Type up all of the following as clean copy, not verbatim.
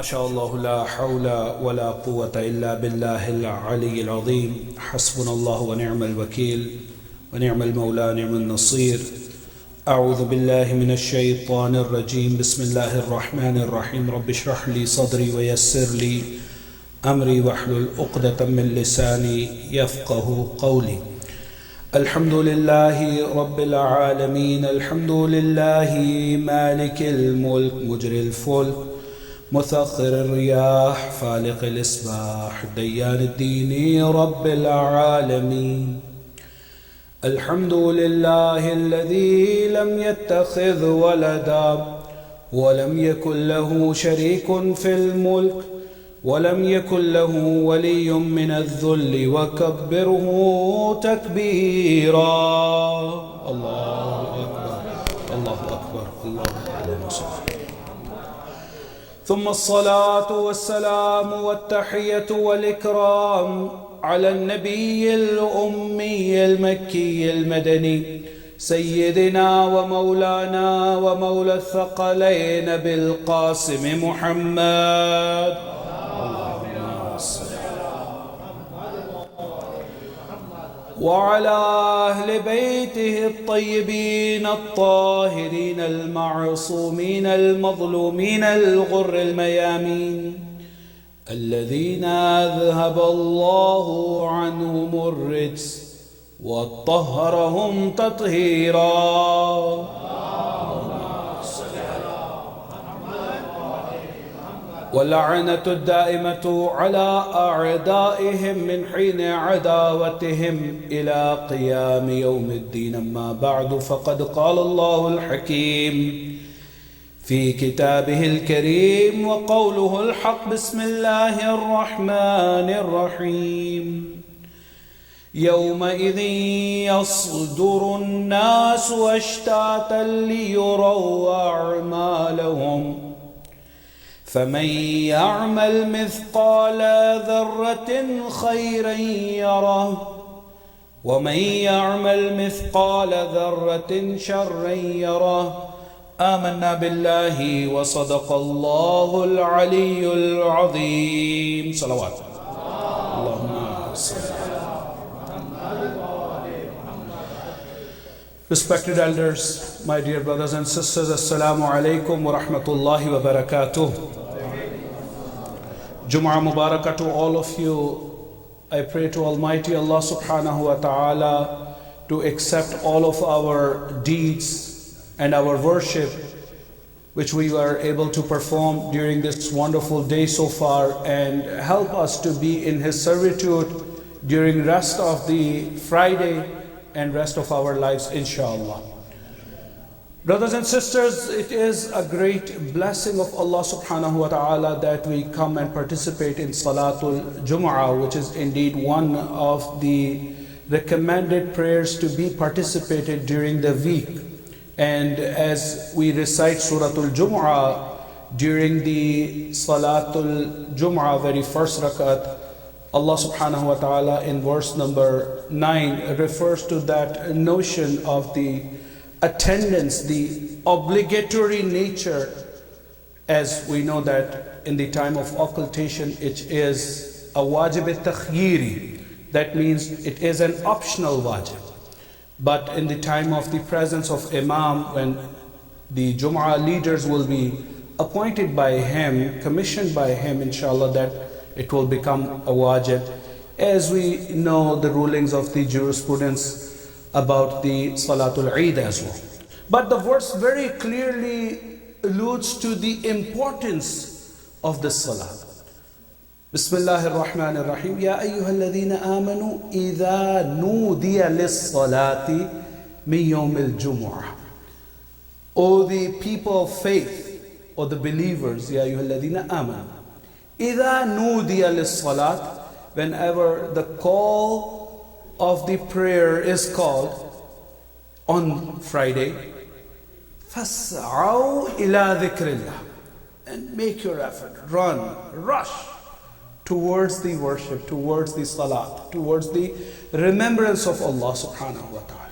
شاء الله لا حول ولا قوة إلا بالله العلي العظيم. حسبنا الله ونعم الوكيل ونعم المولى نعم النصير. أعوذ بالله من الشيطان الرجيم. بسم الله الرحمن الرحيم. رب اشرح لي صدري ويسر لي أمري واحلل عقدة من لساني يفقه قولي. الحمد لله رب العالمين. الحمد لله مالك الملك مجري الفلك مسخر الرياح فالق الإصباح ديان الدين رب العالمين. الحمد لله الذي لم يتخذ ولدا ولم يكن له شريك في الملك ولم يكن له ولي من الذل وكبره تكبيرا. الله أكبر الله أكبر الله أكبر. ثم الصلاة والسلام والتحية والإكرام على النبي الأمي المكي المدني سيدنا ومولانا ومولى الثقلين بالقاسم محمد وعلى أهل بيته الطيبين الطاهرين المعصومين المظلومين الغر الميامين الذين أذهب الله عنهم الرجس وطهرهم تطهيرا. واللعنة الدائمة على أعدائهم من حين عداوتهم إلى قيام يوم الدين. أما بعد، فقد قال الله الحكيم في كتابه الكريم وقوله الحق. بسم الله الرحمن الرحيم. يومئذ يصدر الناس أشتاتا ليروا أعمالهم فمن يعمل مثقال ذرة خيرا يره ومن يعمل مثقال ذرة شرا يره. آمنا بالله وصدق الله العلي العظيم. صلوات اللهم صل. Respected elders, my dear brothers and sisters, Assalamu alaikum wa rahmatullahi wa barakatuh. Jum'ah Mubarakah to all of you. I pray to Almighty Allah subhanahu wa ta'ala to accept all of our deeds and our worship which we were able to perform during this wonderful day so far, and help us to be in His servitude during rest of the Friday and rest of our lives, inshallah. Brothers and sisters, it is a great blessing of Allah subhanahu wa ta'ala that we come and participate in Salatul Jum'ah, which is indeed one of the recommended prayers to be participated during the week. And as we recite Suratul Jum'ah during the Salatul Jum'ah, very first rakat, Allah subhanahu wa ta'ala in verse number 9 refers to that notion of the attendance, the obligatory nature, as we know that in the time of occultation it is a wajib al-takhyiri. That means it is an optional wajib. But in the time of the presence of Imam, when the Jum'ah leaders will be appointed by him, commissioned by him, inshallah, that it will become a wajib, as we know the rulings of the jurisprudence about the Salatul Eid as well. But the verse very clearly alludes to the importance of the Salah. Bismillahir Rahmanir Rahim. Ya ayyuhalladhina amanu idha nudiya lis-salati min yawmil jumu'ah. O the people of faith, or the believers, Ya ayyuhalladhina amanu idha nudiya lis-salat, whenever the call of the prayer is called on Friday, fas'aw ila dhikrillah, and make your effort, run, rush towards the worship, towards the salat, towards the remembrance of Allah subhanahu wa ta'ala.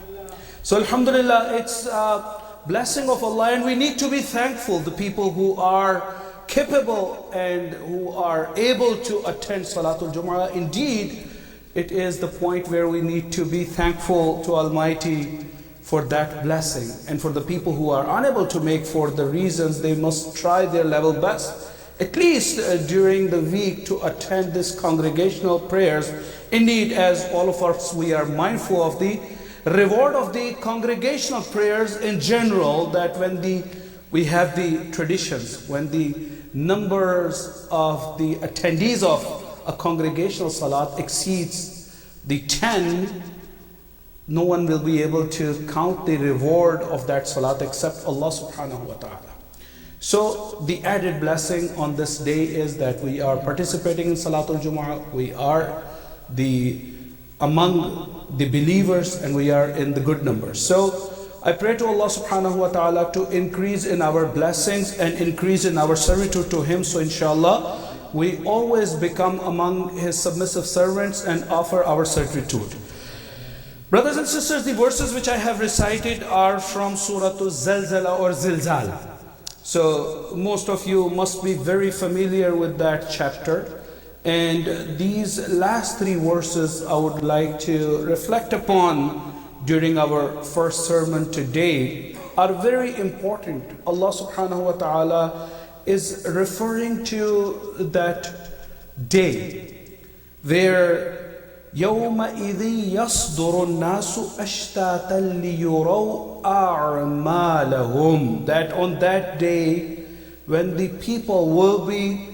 So alhamdulillah, it's a blessing of Allah, and we need to be thankful, the people who are capable and who are able to attend Salatul Jumu'ah. Indeed, it is the point where we need to be thankful to Almighty for that blessing. And for the people who are unable to make, for the reasons, they must try their level best, at least during the week, to attend this congregational prayers. Indeed, as all of us, we are mindful of the reward of the congregational prayers in general, that when we have the traditions, when the numbers of the attendees of a congregational salat exceeds the 10, no one will be able to count the reward of that salat except Allah subhanahu wa ta'ala. So the added blessing on this day is that we are participating in Salatul Jumu'ah, we are among the believers, and we are in the good numbers. So I pray to Allah subhanahu wa ta'ala to increase in our blessings and increase in our servitude to Him. So inshallah, we always become among His submissive servants and offer our servitude. Brothers and sisters, the verses which I have recited are from Surah Zalzala or Zilzal. So most of you must be very familiar with that chapter. And these last three verses I would like to reflect upon during our first sermon today are very important. Allah subhanahu wa ta'ala is referring to that day where يَوْمَئِذٍ يَصْدُرُ النَّاسُ أَشْتَاتًا لِيُرَوْا أَعْمَالَهُمْ, that on that day when the people will be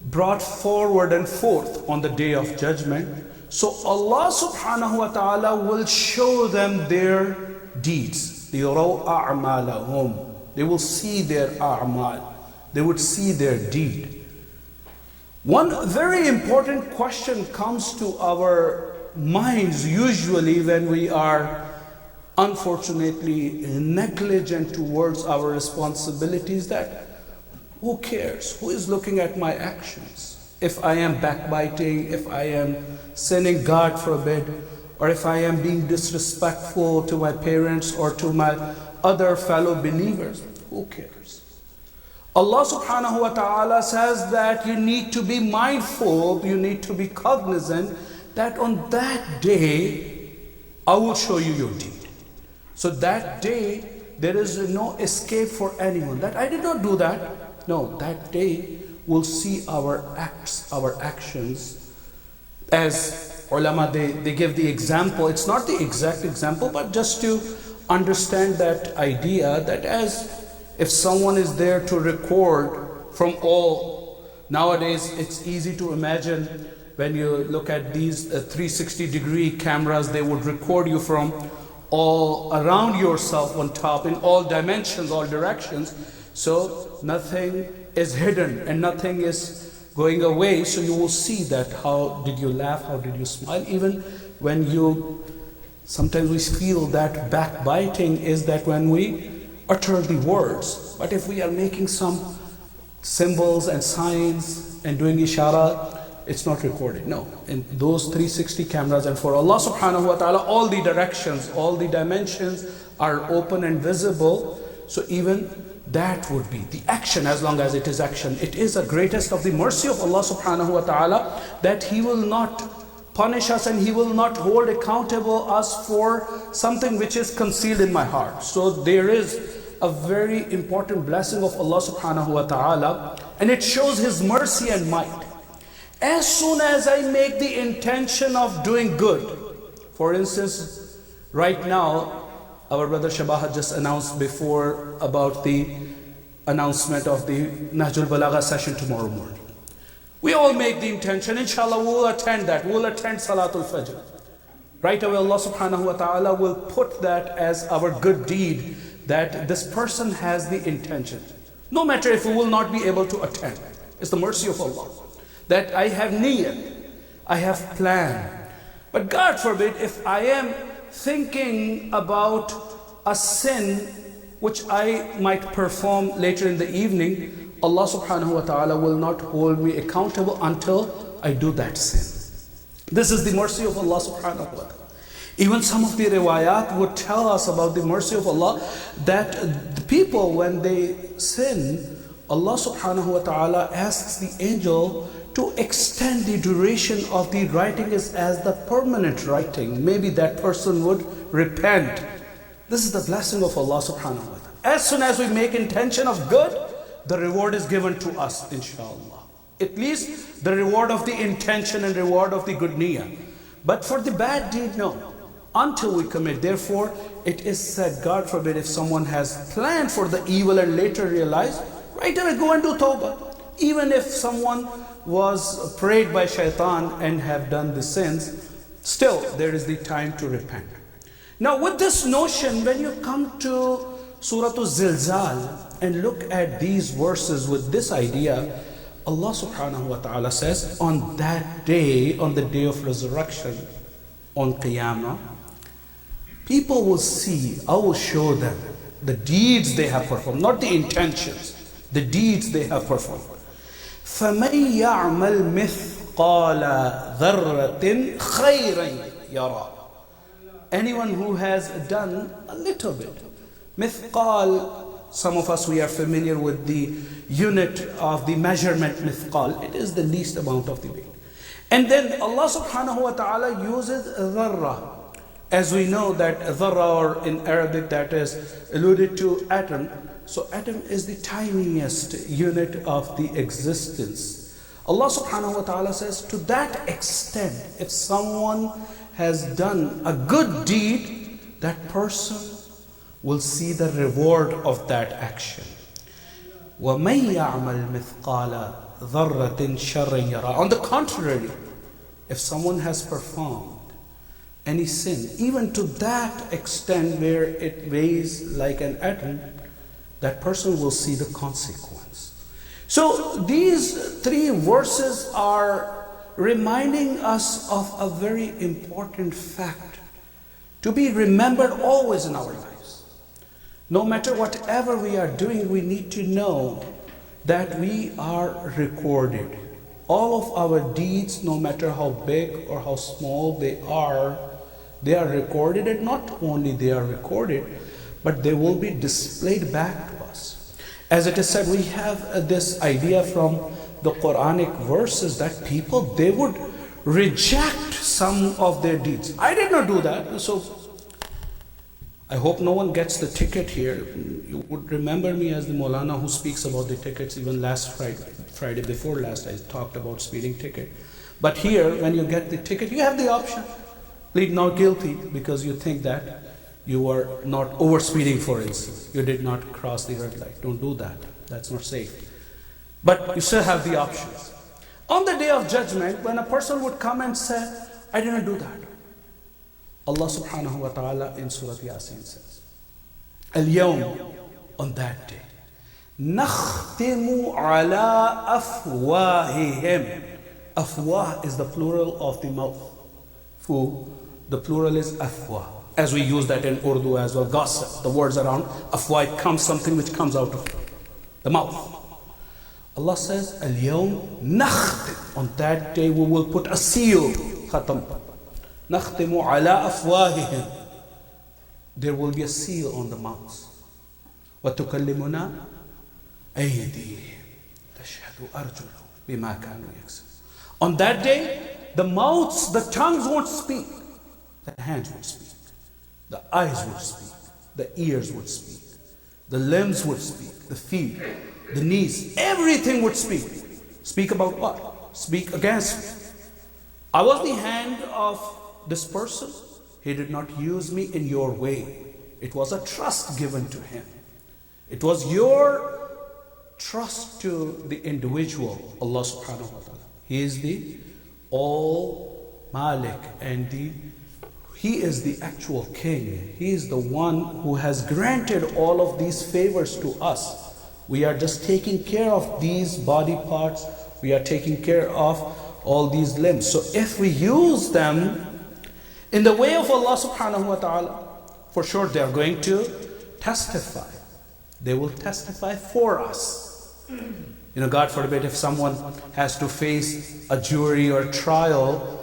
brought forward and forth on the day of judgment, so Allah subhanahu wa ta'ala will show them their deeds. لِيُرَوْا أَعْمَالَهُمْ, they will see their a'mal, they would see their deed. One very important question comes to our minds usually when we are unfortunately negligent towards our responsibilities, that who cares? Who is looking at my actions? If I am backbiting, if I am sinning, God forbid, or if I am being disrespectful to my parents or to my other fellow believers, who cares? Allah subhanahu wa ta'ala says that you need to be mindful, you need to be cognizant that on that day I will show you your deed. So that day there is no escape for anyone, that I did not do that. No, that day we'll see our acts, our actions. As ulama, they give the example, it's not the exact example, but just to understand that idea, that as if someone is there to record from all, nowadays it's easy to imagine when you look at these 360-degree cameras, they would record you from all around yourself on top, in all dimensions, all directions. So nothing is hidden and nothing is going away. So you will see that how did you laugh, how did you smile. Even when sometimes we feel that backbiting is that when we utter the words, but if we are making some symbols and signs and doing ishara, it's not recorded. No, in those 360 cameras, and for Allah subhanahu wa ta'ala, all the directions, all the dimensions are open and visible. So even that would be the action, as long as it is action. It is the greatest of the mercy of Allah subhanahu wa ta'ala that He will not punish us and He will not hold accountable us for something which is concealed in my heart. So there is a very important blessing of Allah subhanahu wa ta'ala, and it shows His mercy and might. As soon as I make the intention of doing good, for instance, right now, our brother Shabah just announced before about the announcement of the Nahjul Balagha session tomorrow morning. We all make the intention, inshallah we will attend that, we will attend Salatul Fajr. Right away Allah subhanahu wa ta'ala will put that as our good deed, that this person has the intention. No matter if we will not be able to attend, it's the mercy of Allah. That I have niyyah, I have planned. But God forbid, if I am thinking about a sin which I might perform later in the evening, Allah subhanahu wa ta'ala will not hold me accountable until I do that sin. This is the mercy of Allah subhanahu wa ta'ala. Even some of the riwayat would tell us about the mercy of Allah, that the people, when they sin, Allah subhanahu wa ta'ala asks the angel to extend the duration of the writing as the permanent writing. Maybe that person would repent. This is the blessing of Allah subhanahu wa ta'ala. As soon as we make intention of good, the reward is given to us, inshallah. At least the reward of the intention and reward of the good niyyah. But for the bad deed, no. Until we commit. Therefore, it is said, God forbid, if someone has planned for the evil and later realized, right away go and do tawbah. Even if someone was preyed by shaitan and have done the sins, still there is the time to repent. Now with this notion, when you come to Surah Al-Zilzal and look at these verses with this idea, Allah subhanahu wa ta'ala says, on that day, on the day of resurrection, on Qiyamah, people will see, I will show them the deeds they have performed, not the intentions, the deeds they have performed. فَمَنْ يَعْمَلْ مِثْقَالَ ذَرَّةٍ خَيْرًا يَرَى. Anyone who has done a little bit. Mithqal, some of us, we are familiar with the unit of the measurement mithqal. It is the least amount of the weight. And then Allah subhanahu wa ta'ala uses dharra. As we know that dharra, or in Arabic that is alluded to atom. So atom is the tiniest unit of the existence. Allah subhanahu wa ta'ala says, to that extent, if someone has done a good deed, that person will see the reward of that action. وَمَنْ يَعْمَلْ مِثْقَالَ ذَرَّةٍ شَرًّا يَرَى. On the contrary, if someone has performed any sin, even to that extent where it weighs like an atom, that person will see the consequence. So these three verses are reminding us of a very important fact to be remembered always in our lives. No matter whatever we are doing, we need to know that we are recorded. All of our deeds, no matter how big or how small they are recorded, and not only they are recorded, but they will be displayed back to us. As it is said, we have this idea from the Quranic verses that people, they would reject some of their deeds. I did not do that, so I hope no one gets the ticket here. You would remember me as the Maulana who speaks about the tickets. Even last Friday before last, I talked about speeding ticket. But here, when you get the ticket, you have the option. Plead not guilty because you think that you are not over speeding, for instance. You did not cross the red light. Don't do that. That's not safe. But you still have the options. On the day of judgment, when a person would come and say, I didn't do that, Allah subhanahu wa ta'ala in Surah Yasin says, Al-Yawm, on that day, Nakhtimu ala afwahihim. Afwah is the plural of the mouth. Fu, the plural is afwah. As we use that in Urdu as well, gossip, the words around afwah, it comes something which comes out of the mouth. Allah says, Al-Yawm nakhtim. On that day we will put a seal. Khatam. Nakhtimu ala afwahihim. There will be a seal on the mouths. Wa tukallimuna aydihim. Tashhadu arjuluhum bima kanu yaksibun. On that day, the mouths, the tongues won't speak. The hands would speak. The eyes would speak. The ears would speak. The limbs would speak. The feet, the knees, everything would speak. Speak about what? Speak against me. I was the hand of this person. He did not use me in your way. It was a trust given to him. It was your trust to the individual, Allah subhanahu wa ta'ala. He is the all Malik, and He is the actual king. He is the one who has granted all of these favors to us. We are just taking care of these body parts. We are taking care of all these limbs. So if we use them in the way of Allah subhanahu wa ta'ala, for sure they are going to testify. They will testify for us. God forbid, if someone has to face a jury or trial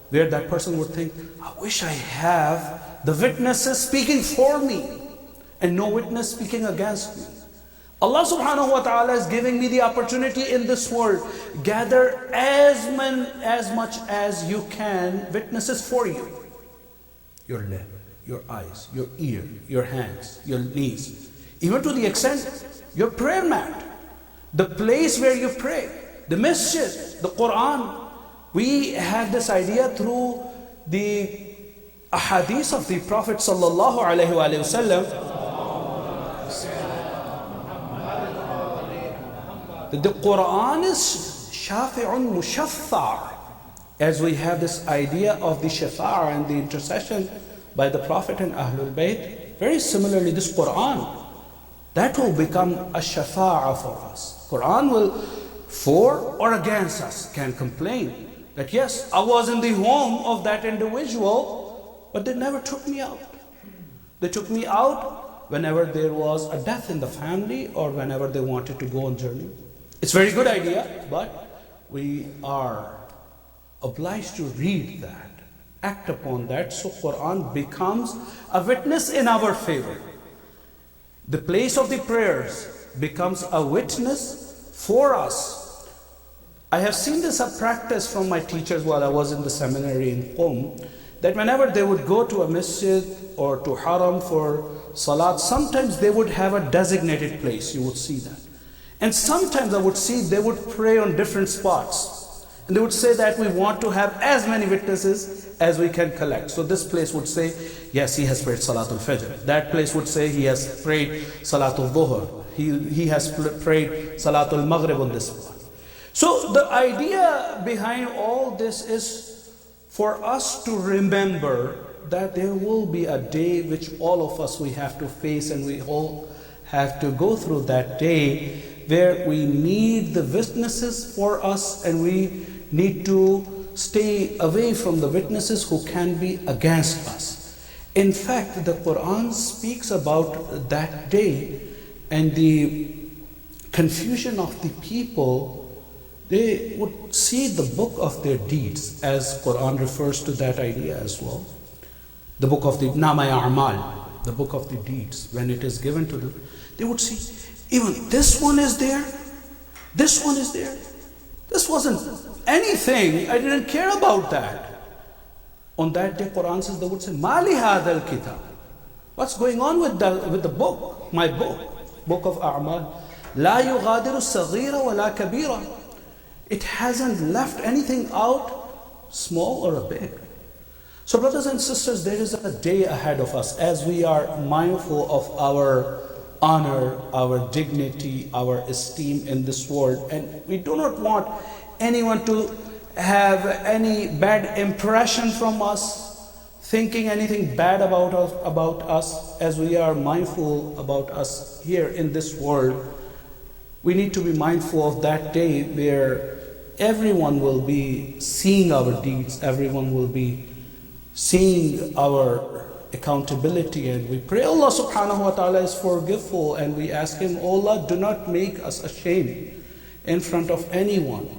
where that person would think, I wish I have the witnesses speaking for me and no witness speaking against me. Allah subhanahu wa ta'ala is giving me the opportunity in this world. Gather as much as you can witnesses for you. Your lip, your eyes, your ear, your hands, your knees. Even to the extent, your prayer mat, the place where you pray, the masjid, the Quran. We have this idea through the ahadith of the Prophet sallallahu alaihi wasallam. The Quran is shafi'un mushaffar. As we have this idea of the shafa'a and the intercession by the Prophet and Ahlul Bayt, very similarly this Quran, that will become a shafa'a for us. Quran will, for or against us, can complain that yes, I was in the home of that individual, but they never took me out. They took me out whenever there was a death in the family or whenever they wanted to go on journey. It's a very good idea, but we are obliged to read that, act upon that, so Quran becomes a witness in our favor. The place of the prayers becomes a witness for us. I have seen this a practice from my teachers while I was in the seminary in Qom, that whenever they would go to a masjid or to haram for salat, sometimes they would have a designated place, you would see that. And sometimes I would see they would pray on different spots. And they would say that we want to have as many witnesses as we can collect. So this place would say, yes, he has prayed Salatul Fajr. That place would say he has prayed Salatul Dhuhr. He has prayed Salatul Maghrib on this spot. So the idea behind all this is for us to remember that there will be a day which all of us we have to face, and we all have to go through that day, where we need the witnesses for us, and we need to stay away from the witnesses who can be against us. In fact, the Quran speaks about that day and the confusion of the people. They would see the book of their deeds, as Quran refers to that idea as well. The book of the Nama A'mal, the book of the deeds, when it is given to them, they would see, even this one is there, this one is there. This wasn't anything, I didn't care about that. On that day, Quran says, they would say, Mali hadal kitab. What's going on with the book, my book of A'mal? La yughadiru saghira wa la kabira. It hasn't left anything out, small or big. So brothers and sisters, there is a day ahead of us as we are mindful of our honor, our dignity, our esteem in this world. And we do not want anyone to have any bad impression from us, thinking anything bad about us, as we are mindful about us here in this world. We need to be mindful of that day where everyone will be seeing our deeds, everyone will be seeing our accountability, and we pray Allah subhanahu wa ta'ala is forgiveful, and we ask Him, oh Allah, do not make us ashamed in front of anyone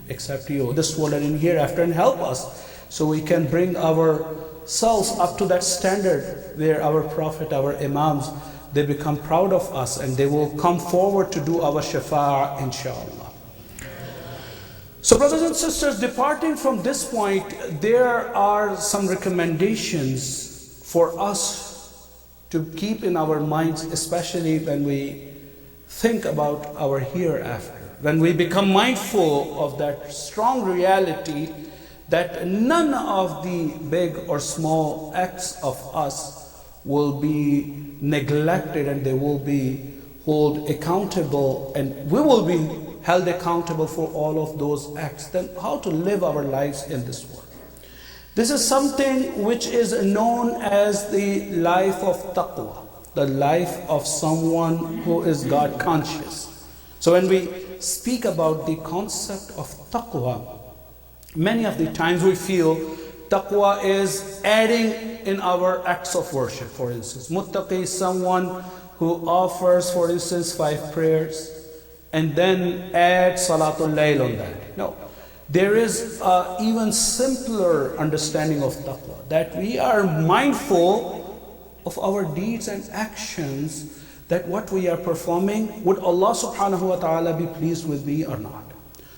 except You, this world and in hereafter, and help us so we can bring ourselves up to that standard where our Prophet, our Imams, they become proud of us and they will come forward to do our shafa'a, inshallah. So brothers and sisters, departing from this point, there are some recommendations for us to keep in our minds, especially when we think about our hereafter, when we become mindful of that strong reality that none of the big or small acts of us will be neglected, and they will be held accountable, and we will be held accountable for all of those acts. Then how to live our lives in this world? This is something which is known as the life of taqwa, the life of someone who is God conscious. So when we speak about the concept of taqwa, many of the times we feel taqwa is adding in our acts of worship. For instance, muttaqi is someone who offers, for instance, 5 prayers and then adds salatul layl on that. No. There is an even simpler understanding of taqwa, that we are mindful of our deeds and actions, that what we are performing, would Allah subhanahu wa ta'ala be pleased with me or not?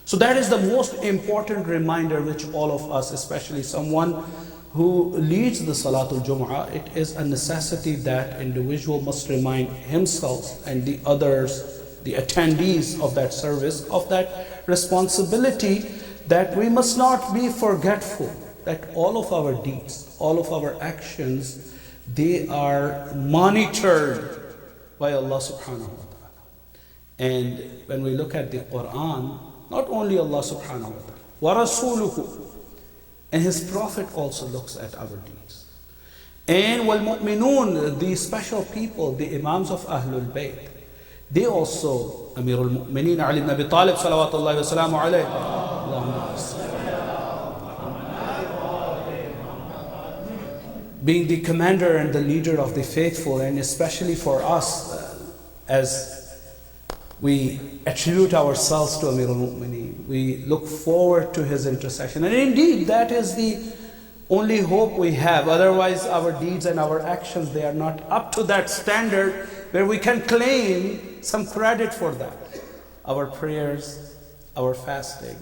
So that is the most important reminder which all of us, especially someone who leads the Salatul Jum'ah, it is a necessity that individual must remind himself and the others, the attendees of that service, of that responsibility, that we must not be forgetful that all of our deeds, all of our actions, they are monitored by Allah subhanahu wa ta'ala. And when we look at the Quran, not only Allah subhanahu wa ta'ala, wa rasuluhu, and His Prophet also looks at our deeds. And wal mu'minun, the special people, the Imams of Ahlul Bayt, they also, Amirul Mu'mineen Ali ibn Abi Talib salawatullahi wa salamu alayhi, being the commander and the leader of the faithful, and especially for us, as we attribute ourselves to Amirul Mu'mineen, we look forward to his intercession. And indeed, that is the only hope we have. Otherwise, our deeds and our actions, they are not up to that standard where we can claim some credit for that. Our prayers, our fasting,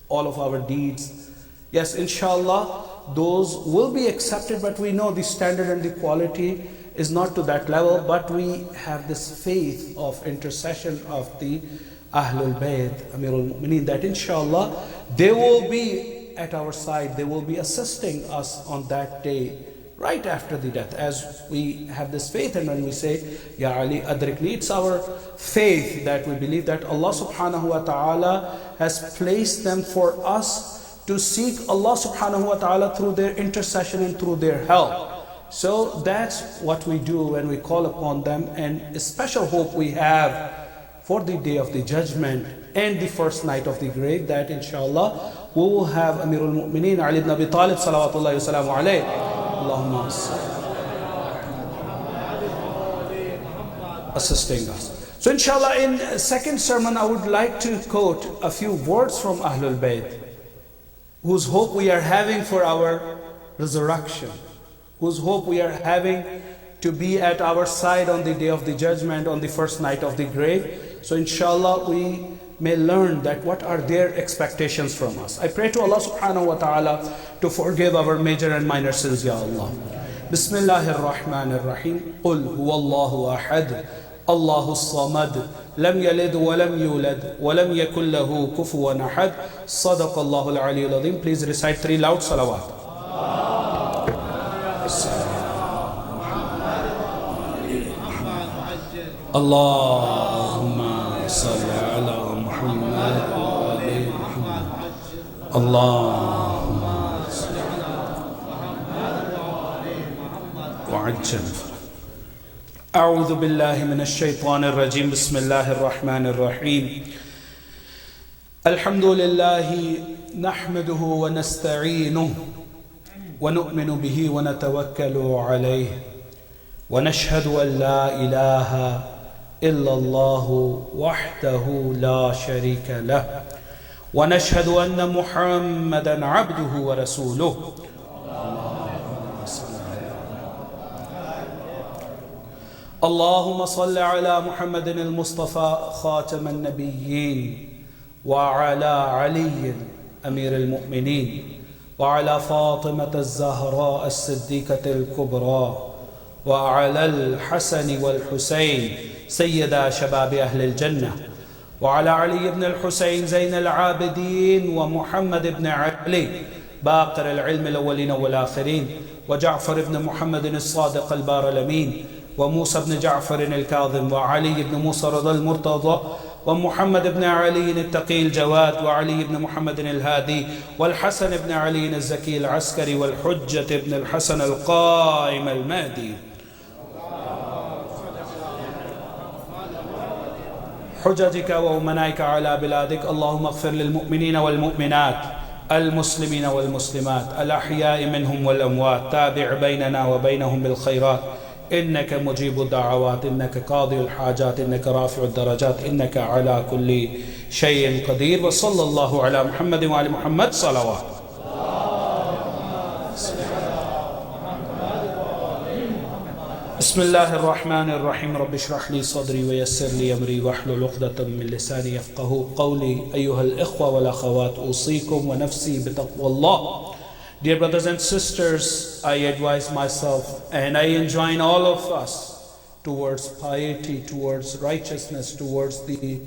all of our deeds, yes, inshallah, those will be accepted, but we know the standard and the quality is not to that level. But we have this faith of intercession of the Ahlul Bayt, Amirul Mu'mineen, that inshallah they will be at our side, they will be assisting us on that day, right after the death, as we have this faith. And when we say, Ya Ali Adrikni, it's our faith that we believe that Allah subhanahu wa ta'ala has placed them for us to seek Allah subhanahu wa ta'ala through their intercession and through their help. So that's what we do when we call upon them, and a special hope we have for the day of the judgment and the first night of the grave, that inshallah we will have Amirul Mu'mineen Ali ibn Abi Talib salawatullahi wa salamu alayhi, Allahumma assisting us. So inshallah, in second sermon I would like to quote a few words from Ahlul Bayt, whose hope we are having for our resurrection, whose hope we are having to be at our side on the day of the judgment, on the first night of the grave. So inshallah we may learn that what are their expectations from us. I pray to Allah subhanahu wa ta'ala to forgive our major and minor sins, Ya Allah. Bismillahir Rahmanir Rahim. Qul huwallahu ahad, Allahu samad, lam yalid wa lam yulad, wa lam yakul lahu kufuwan ahad. Sadaqallahu al-aliyyul azim. Please recite 3 loud salawat. Allahumma salli ala Muhammad wa ali Muhammad. Allahumma salli ala Muhammad wa ali Muhammad wa ajjal. A'udhu billahi minash shaitanir rajim. Bismillahir rahmanir rahim. Alhamdulillahi nahmaduhu wa nasta'inuhu wa nu'minu bihi wa natawakkalu alayhi wa nashhadu an la ilaha إلا الله وحده لا شريك له ونشهد أن محمدا عبده ورسوله اللهم صل على محمد المصطفى خاتم النبيين وعلى علي أمير المؤمنين وعلى فاطمة الزهراء الصديقة الكبرى وعلى الحسن والحسين سيدا شباب أهل الجنة وعلى علي بن الحسين زين العابدين ومحمد بن علي باقر العلم الأولين والآخرين وجعفر بن محمد الصادق البار الأمين وموسى بن جعفر الكاظم وعلي بن موسى رضا المرتضى ومحمد بن علي التقي الجواد وعلي بن محمد الهادي والحسن بن علي الزكي العسكري والحجة بن الحسن القائم المهدي حججك وأمنائك على بلادك. اللهم اغفر للمؤمنين والمؤمنات المسلمين والمسلمات الأحياء منهم والأموات. تابع بيننا وبينهم بالخيرات إنك مجيب الدعوات إنك قاضي الحاجات إنك رافع الدرجات إنك على كل شيء قدير. وصلى الله على محمد وعلى محمد صلوات. بسم الله الرحمن الرحيم رب اشرح لي صدري ويسر لي أمري واحلل عقدة من لساني يفقهوا قولي أيها الإخوة والأخوات أوصيكم ونفسي بتقوى الله. Dear brothers and sisters, I advise myself and I enjoin all of us towards piety, towards righteousness, towards the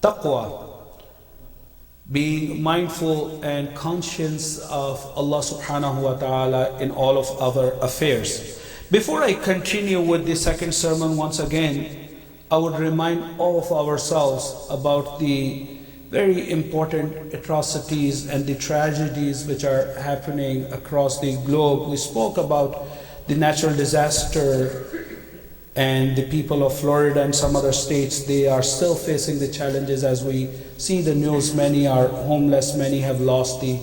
taqwa, being mindful and conscious of Allah subhanahu wa ta'ala in all of our affairs. Before I continue with the second sermon, once again, I would remind all of ourselves about the very important atrocities and the tragedies which are happening across the globe. We spoke about the natural disaster and the people of Florida and some other states. They are still facing the challenges. As we see the news, many are homeless, many have lost the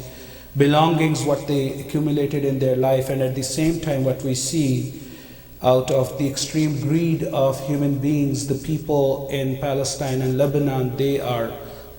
belongings, what they accumulated in their life. And at the same time, what we see out of the extreme greed of human beings, the people in Palestine and Lebanon, they are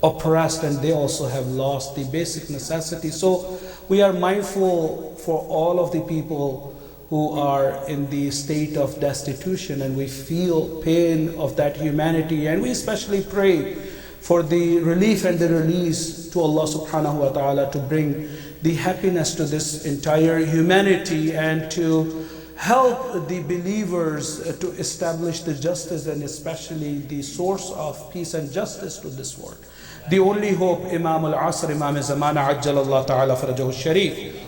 oppressed and they also have lost the basic necessities. So we are mindful for all of the people who are in the state of destitution, and we feel pain of that humanity, and we especially pray for the relief and the release to Allah subhanahu wa ta'ala to bring the happiness to this entire humanity and to help the believers to establish the justice and especially the source of peace and justice to this world. The only hope, Imam al-Asr, Imam al-Zamana, Ajjal Allah Ta'ala Farajahu Sharif.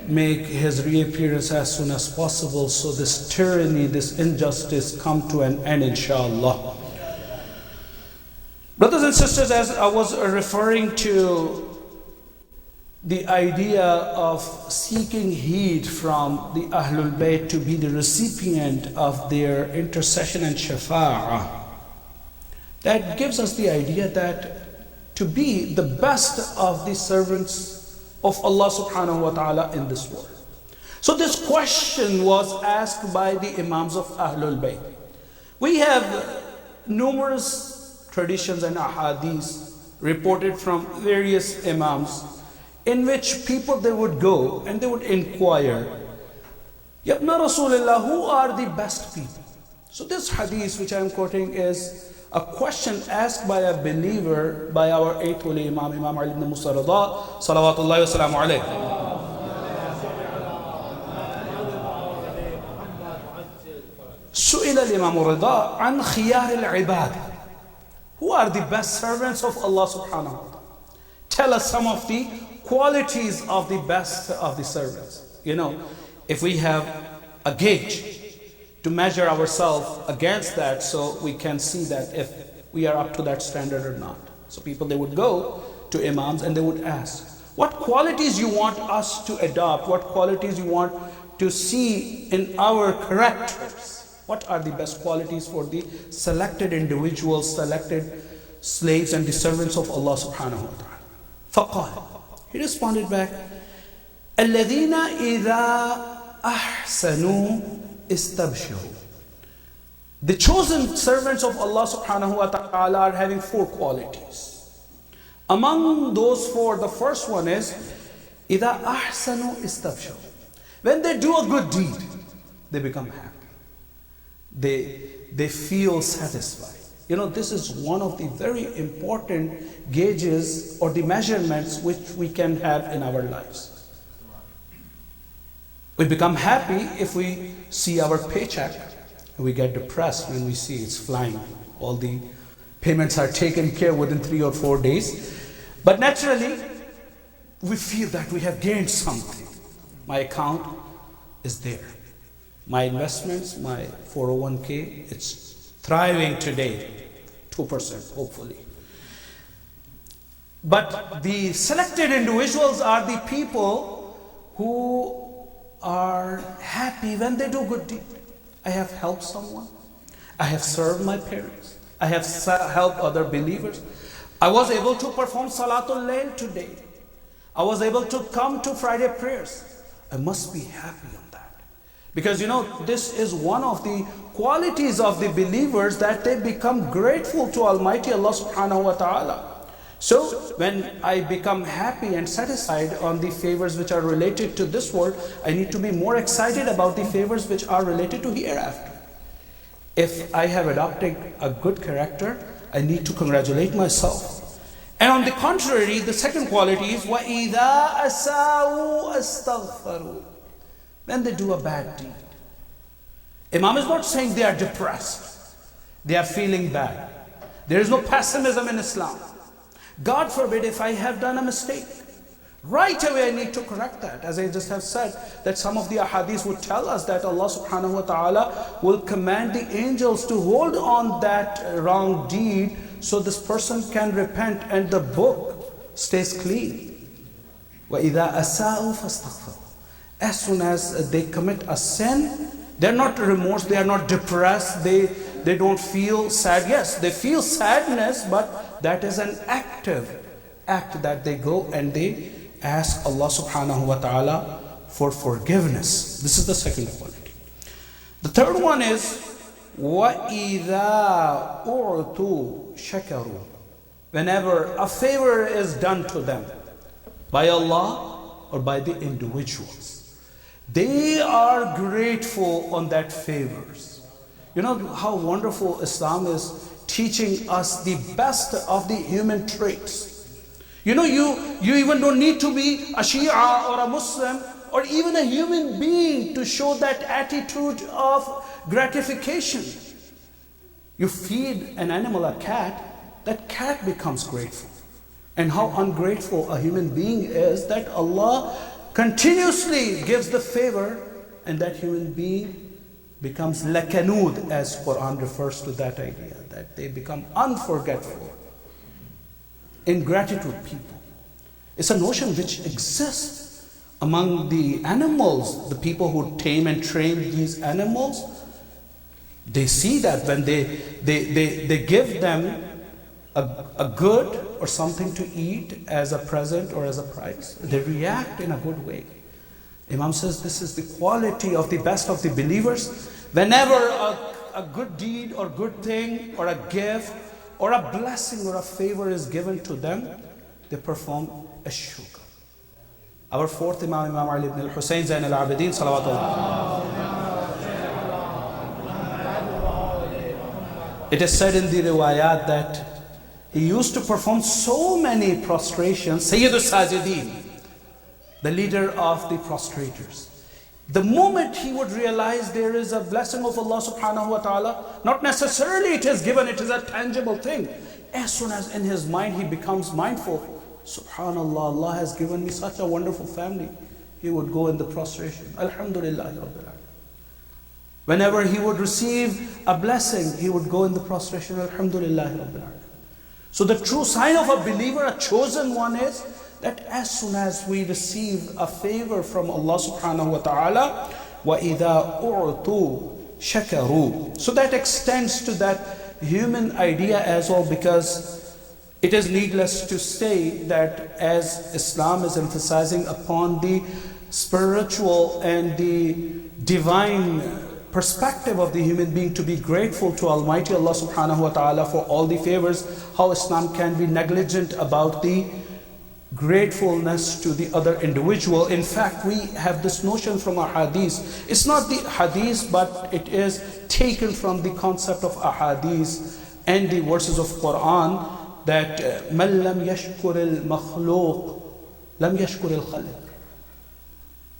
Make his reappearance as soon as possible so this tyranny, this injustice come to an end, inshallah. Brothers and sisters, as I was referring to the idea of seeking heed from the Ahlul Bayt to be the recipient of their intercession and shafa'ah, that gives us the idea that to be the best of the servants of Allah subhanahu wa ta'ala in this world. So this question was asked by the Imams of Ahlul Bayt. We have numerous traditions and ahadith reported from various Imams in which people, they would go and they would inquire, Yabna Rasulullah, who are the best people? So this hadith which I am quoting is a question asked by a believer by our 8th Wali Imam, Imam Ali ibn Musa Rida, salawatullahi wa salamu alayhi. Su'ila al-Imam Rida an khiyar al-ibad. Who are the best servants of Allah subhanahu wa ta'ala? Tell us some of the qualities of the best of the servants. You know, if we have a gauge to measure ourselves against that, so we can see that if we are up to that standard or not. So people, they would go to Imams and they would ask, what qualities you want us to adopt? What qualities you want to see in our characters? What are the best qualities for the selected individuals, selected slaves and the servants of Allah subhanahu wa ta'ala? فقال, he responded back, الذين إذا أحسنوا istabshiru. The chosen servants of Allah subhanahu wa ta'ala are having 4 qualities. Among those 4, the first one is إِذَا أَحْسَنُوا istabshiru. When they do a good deed, they become happy. They feel satisfied. You know, this is one of the very important gauges or the measurements which we can have in our lives. We become happy if we see our paycheck, and we get depressed when we see it's flying. All the payments are taken care within 3 or 4 days. But naturally, we feel that we have gained something. My account is there. My investments, my 401k, it's thriving today, 2% hopefully. But the selected individuals are the people who are happy when they do good deed. I have helped someone. I have served my parents. I have helped other believers. I was able to perform Salatul Layl today. I was able to come to Friday prayers. I must be happy on that. Because you know, this is one of the qualities of the believers, that they become grateful to Almighty Allah subhanahu wa ta'ala. So when I become happy and satisfied on the favors which are related to this world, I need to be more excited about the favors which are related to hereafter. If I have adopted a good character, I need to congratulate myself. And on the contrary, the second quality is وَإِذَا أَسَاءُوا أَسْتَغْفَرُوا. When they do a bad deed. Imam is not saying they are depressed. They are feeling bad. There is no pessimism in Islam. God forbid if I have done a mistake. Right away I need to correct that. As I just have said, that some of the ahadith would tell us that Allah subhanahu wa ta'ala will command the angels to hold on that wrong deed so this person can repent and the book stays clean. وَإِذَا أَسَاءُوا فَاسْتَغْفَرُوا. As soon as they commit a sin, they're not remorse, they are not depressed, they don't feel sad. Yes, they feel sadness, but that is an active act that they go and they ask Allah subhanahu wa ta'ala for forgiveness. This is the second quality. The third one is وَإِذَا أُعْتُوا شَكَرُوا. Whenever a favor is done to them by Allah or by the individuals, they are grateful on that favors. You know how wonderful Islam is teaching us the best of the human traits. You know, you even don't need to be a Shia or a Muslim or even a human being to show that attitude of gratification. You feed an animal, a cat, that cat becomes grateful. And how ungrateful a human being is that Allah continuously gives the favor and that human being becomes lakanud, as Quran refers to that idea, that they become unforgetful. Ingratitude people. It's a notion which exists among the animals, the people who tame and train these animals. They see that when they give them a good or something to eat as a present or as a prize, they react in a good way. Imam says this is the quality of the best of the believers. Whenever a good deed or good thing or a gift or a blessing or a favor is given to them, they perform a shukr. Our fourth Imam, Imam Ali ibn al-Husayn Zain al-Abidin, salawatullah. It is said in the riwayat that he used to perform so many prostrations, Sayyid al-Sajidin, the leader of the prostrators. The moment he would realize there is a blessing of Allah subhanahu wa ta'ala, not necessarily it is given, it is a tangible thing. As soon as in his mind he becomes mindful, subhanallah, Allah has given me such a wonderful family, he would go in the prostration. Alhamdulillah Rabbil Alamin. Whenever he would receive a blessing, he would go in the prostration. Alhamdulillah Rabbil Alamin. So the true sign of a believer, a chosen one, is that as soon as we receive a favor from Allah subhanahu wa ta'ala, وَإِذَا أُعْتُوا شَكَرُوا. So that extends to that human idea as well, because it is needless to say that as Islam is emphasizing upon the spiritual and the divine perspective of the human being to be grateful to Almighty Allah subhanahu wa ta'ala for all the favors, how Islam can be negligent about the gratefulness to the other individual. In fact, we have this notion from our hadith. It's not the hadith, but it is taken from the concept of ahadith and the verses of Quran, that مَنْ لَمْ يَشْكُرِ الْمَخْلُوقِ لَمْ يَشْكُرِ الْخَلِقِ.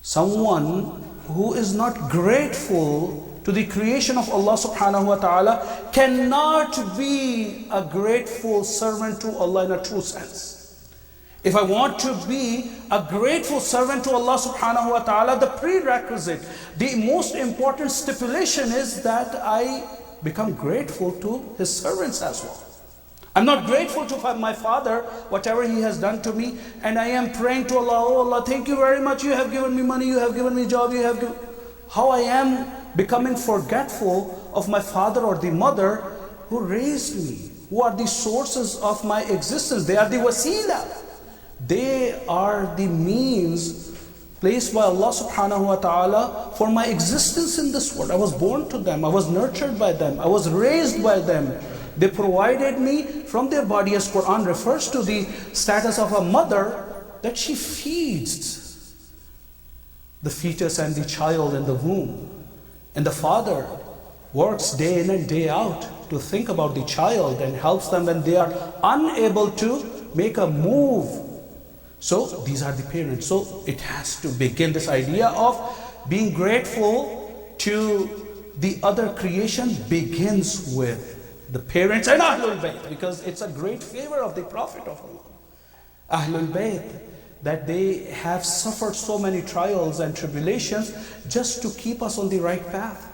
Someone who is not grateful to the creation of Allah subhanahu wa ta'ala cannot be a grateful servant to Allah in a true sense. If I want to be a grateful servant to Allah subhanahu wa ta'ala, the prerequisite, the most important stipulation is that I become grateful to His servants as well. I'm not grateful to my father, whatever he has done to me, and I am praying to Allah, oh Allah, thank you very much, you have given me money, you have given me job, you have given... How I am becoming forgetful of my father or the mother who raised me, who are the sources of my existence. They are the wasila. They are the means placed by Allah subhanahu wa ta'ala for my existence in this world. I was born to them, I was nurtured by them, I was raised by them. They provided me from their body, as Quran refers to the status of a mother, that she feeds the fetus and the child in the womb. And the father works day in and day out to think about the child and helps them when they are unable to make a move. So these are the parents. So it has to begin, this idea of being grateful to the other creation begins with the parents and Ahlul Bayt, because it's a great favor of the Prophet of Allah. Ahlul Bayt, that they have suffered so many trials and tribulations just to keep us on the right path.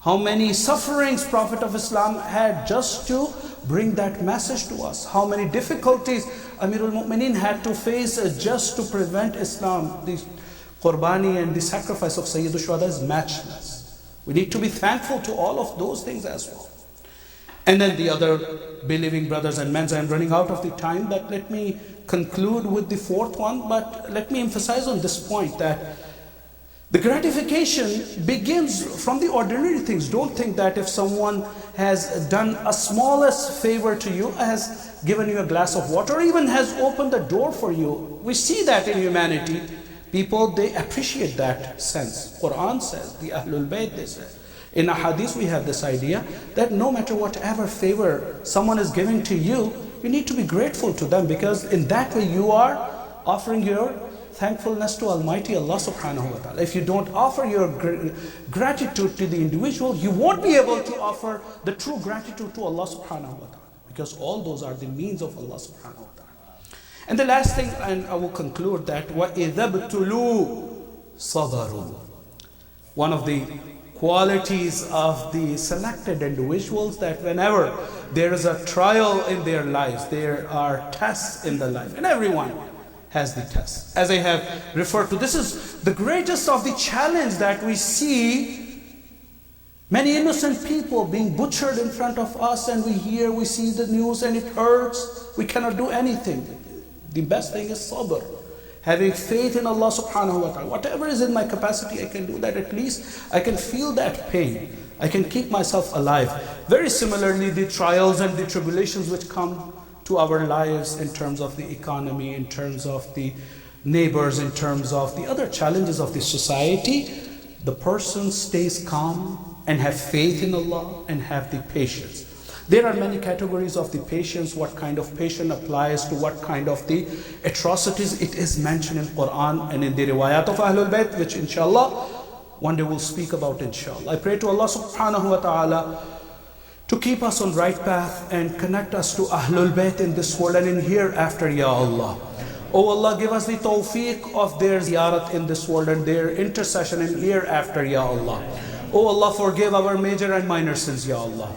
How many sufferings Prophet of Islam had just to bring that message to us. How many difficulties Amirul Mu'mineen had to face just to prevent Islam. The Qurbani and the sacrifice of Sayyidul Shuhada is matchless. We need to be thankful to all of those things as well. And then the other believing brothers and men, I'm running out of the time, but let me conclude with the fourth one. But let me emphasize on this point that the gratification begins from the ordinary things. Don't think that if someone has done a smallest favor to you, has given you a glass of water, or even has opened the door for you. We see that in humanity. People, they appreciate that sense. Quran says, the Ahlul Bayt, they say. In a hadith we have this idea that no matter whatever favor someone is giving to you, you need to be grateful to them, because in that way you are offering your thankfulness to Almighty Allah subhanahu wa ta'ala. If you don't offer your gratitude to the individual, you won't be able to offer the true gratitude to Allah subhanahu wa ta'ala, because all those are the means of Allah subhanahu wa ta'ala. And the last thing, and I will conclude that, وَإِذَا ابْتُلُوا صَبَرُوا. One of the qualities of the selected individuals, that whenever there is a trial in their lives, there are tests in the life, and everyone has the tests. As I have referred to, this is the greatest of the challenge that we see. Many innocent people being butchered in front of us, and we see the news, and it hurts. We cannot do anything. The best thing is sabr. Having faith in Allah subhanahu wa ta'ala. Whatever is in my capacity, I can do that. At least I can feel that pain. I can keep myself alive. Very similarly, the trials and the tribulations which come to our lives in terms of the economy, in terms of the neighbors, in terms of the other challenges of the society, the person stays calm and have faith in Allah and have the patience. There are many categories of the patience. What kind of patience applies to what kind of the atrocities? It is mentioned in Quran and in the riwayat of Ahlul Bayt, which inshallah one day we'll speak about inshallah. I pray to Allah subhanahu wa ta'ala to keep us on right path and connect us to Ahlul Bayt in this world and in hereafter, Ya Allah. Oh Allah, give us the tawfiq of their ziyarat in this world and their intercession in hereafter, Ya Allah. Oh Allah, forgive our major and minor sins, Ya Allah.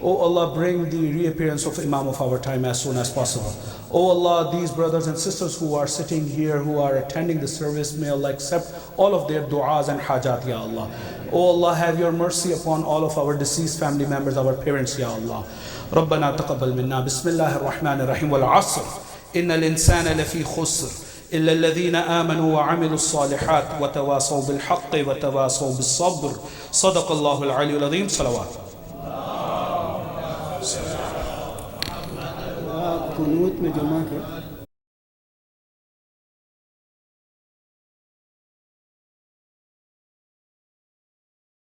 Oh Allah, bring the reappearance of Imam of our time as soon as possible. Oh Allah, these brothers and sisters who are sitting here, who are attending the service, may Allah accept all of their du'as and hajat, Ya Allah. Oh Allah, have your mercy upon all of our deceased family members, our parents, Ya Allah. ربنا تقبل منا بسم الله الرحمن الرحيم والعصر إن الإنسان لفي خسر إلا الذين آمنوا وعملوا الصالحات وتواصوا بالحق وتواصوا بالصبر صدق الله العلي العظيم. صلوات. कुनूत में जमा कर